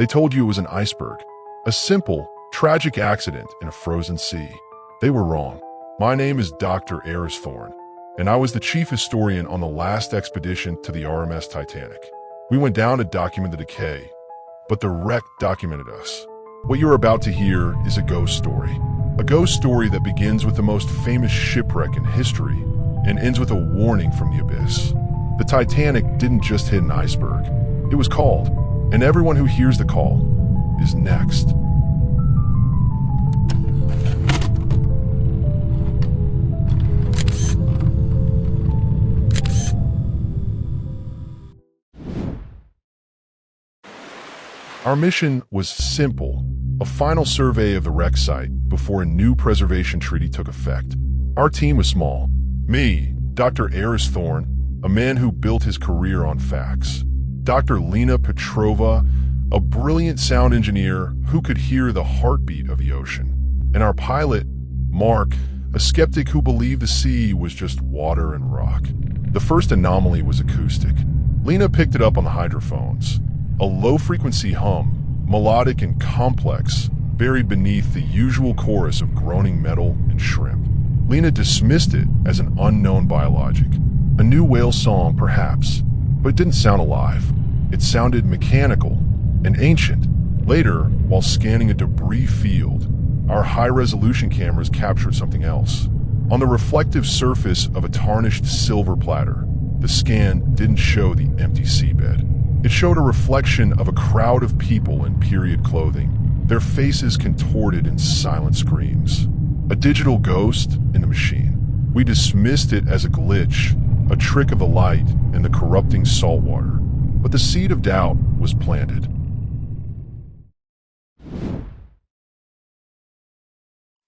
They told you it was an iceberg, a simple, tragic accident in a frozen sea. They were wrong. My name is Dr. Thorne, and I was the chief historian on the last expedition to the RMS Titanic. We went down to document the decay, but the wreck documented us. What you're about to hear is a ghost story. A ghost story that begins with the most famous shipwreck in history and ends with a warning from the abyss. The Titanic didn't just hit an iceberg. It was called, and everyone who hears the call is next. Our mission was simple, a final survey of the wreck site before a new preservation treaty took effect. Our team was small. Me, Dr. Thorne, a man who built his career on facts. Dr. Lena Petrova, a brilliant sound engineer who could hear the heartbeat of the ocean. And our pilot, Mark, a skeptic who believed the sea was just water and rock. The first anomaly was acoustic. Lena picked it up on the hydrophones. A low-frequency hum, melodic and complex, buried beneath the usual chorus of groaning metal and shrimp. Lena dismissed it as an unknown biologic. A new whale song, perhaps, but it didn't sound alive. It sounded mechanical and ancient. Later, while scanning a debris field, our high-resolution cameras captured something else. On the reflective surface of a tarnished silver platter, the scan didn't show the empty seabed. It showed a reflection of a crowd of people in period clothing, their faces contorted in silent screams. A digital ghost in the machine. We dismissed it as a glitch, a trick of the light and the corrupting salt water. But the seed of doubt was planted.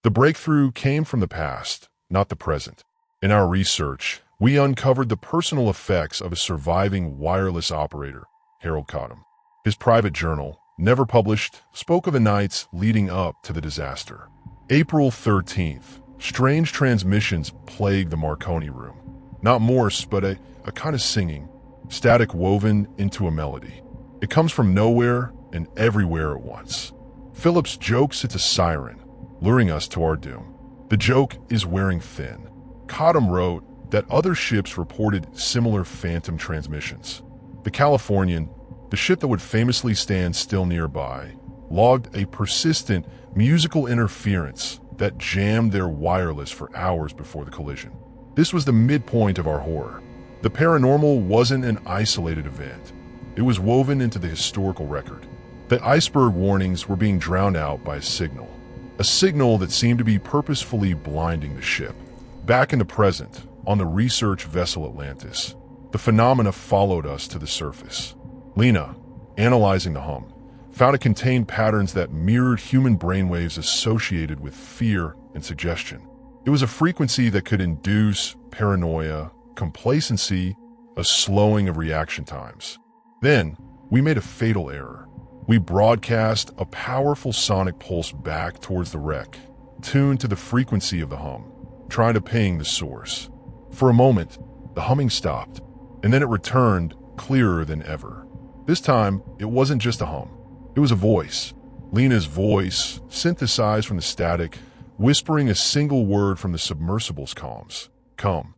The breakthrough came from the past, not the present. In our research, we uncovered the personal effects of a surviving wireless operator, Harold Cottam. His private journal, never published, spoke of the nights leading up to the disaster. April 13th, strange transmissions plagued the Marconi room. Not Morse, but a kind of singing, static woven into a melody. It comes from nowhere and everywhere at once. Phillips jokes it's a siren, luring us to our doom. The joke is wearing thin. Cottam wrote that other ships reported similar phantom transmissions. The Californian, the ship that would famously stand still nearby, logged a persistent musical interference that jammed their wireless for hours before the collision. This was the midpoint of our horror. The paranormal wasn't an isolated event. It was woven into the historical record. The iceberg warnings were being drowned out by a signal that seemed to be purposefully blinding the ship. Back in the present, on the research vessel Atlantis, the phenomena followed us to the surface. Lena, analyzing the hum, found it contained patterns that mirrored human brainwaves associated with fear and suggestion. It was a frequency that could induce paranoia, complacency, a slowing of reaction times. Then, we made a fatal error. We broadcast a powerful sonic pulse back towards the wreck, tuned to the frequency of the hum, trying to ping the source. For a moment, the humming stopped, and then it returned clearer than ever. This time, it wasn't just a hum. It was a voice. Lena's voice, synthesized from the static, whispering a single word from the submersible's comms. Come.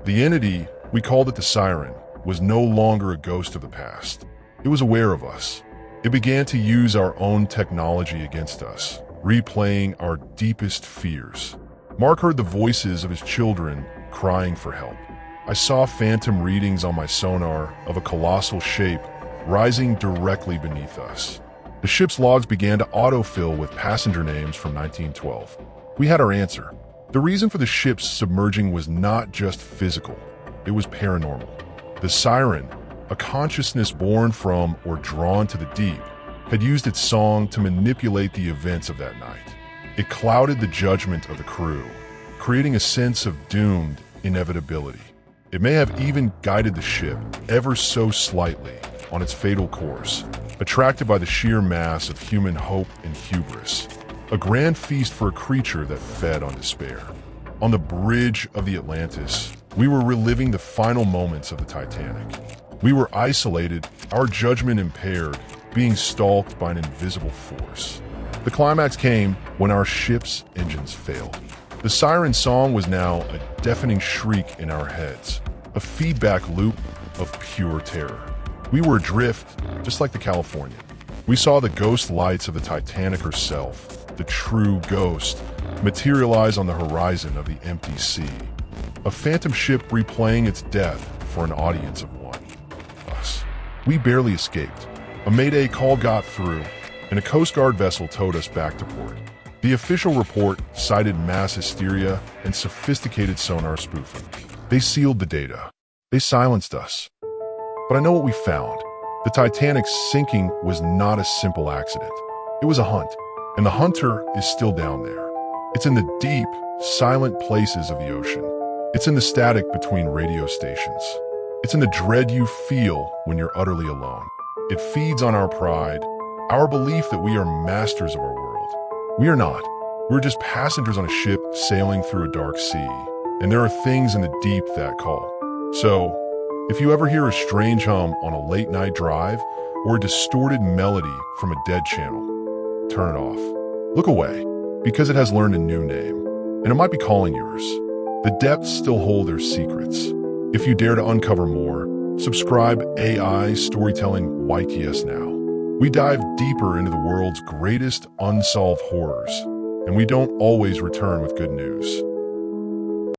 The entity, we called it the siren, was no longer a ghost of the past. It was aware of us. It began to use our own technology against us, replaying our deepest fears. Mark heard the voices of his children crying for help. I saw phantom readings on my sonar of a colossal shape rising directly beneath us. The ship's logs began to autofill with passenger names from 1912. We had our answer. The reason for the ship's submerging was not just physical, it was paranormal. The siren, a consciousness born from or drawn to the deep, had used its song to manipulate the events of that night. It clouded the judgment of the crew, creating a sense of doomed inevitability. It may have even guided the ship, ever so slightly, on its fatal course, attracted by the sheer mass of human hope and hubris. A grand feast for a creature that fed on despair. On the bridge of the Atlantis, we were reliving the final moments of the Titanic. We were isolated, our judgment impaired, being stalked by an invisible force. The climax came when our ship's engines failed. The siren song was now a deafening shriek in our heads, a feedback loop of pure terror. We were adrift, just like the Californian. We saw the ghost lights of the Titanic herself, the true ghost, materialize on the horizon of the empty sea. A phantom ship replaying its death for an audience of one. Us. We barely escaped. A Mayday call got through, and a Coast Guard vessel towed us back to port. The official report cited mass hysteria and sophisticated sonar spoofing. They sealed the data. They silenced us. But I know what we found. The Titanic's sinking was not a simple accident. It was a hunt, and the hunter is still down there. It's in the deep, silent places of the ocean. It's in the static between radio stations. It's in the dread you feel when you're utterly alone. It feeds on our pride, our belief that we are masters of our world. We are not. We're just passengers on a ship sailing through a dark sea, and there are things in the deep that call. So, if you ever hear a strange hum on a late-night drive or a distorted melody from a dead channel, turn it off. Look away, because it has learned a new name, and it might be calling yours. The depths still hold their secrets. If you dare to uncover more, subscribe AI Storytelling YTS now. We dive deeper into the world's greatest unsolved horrors, and we don't always return with good news.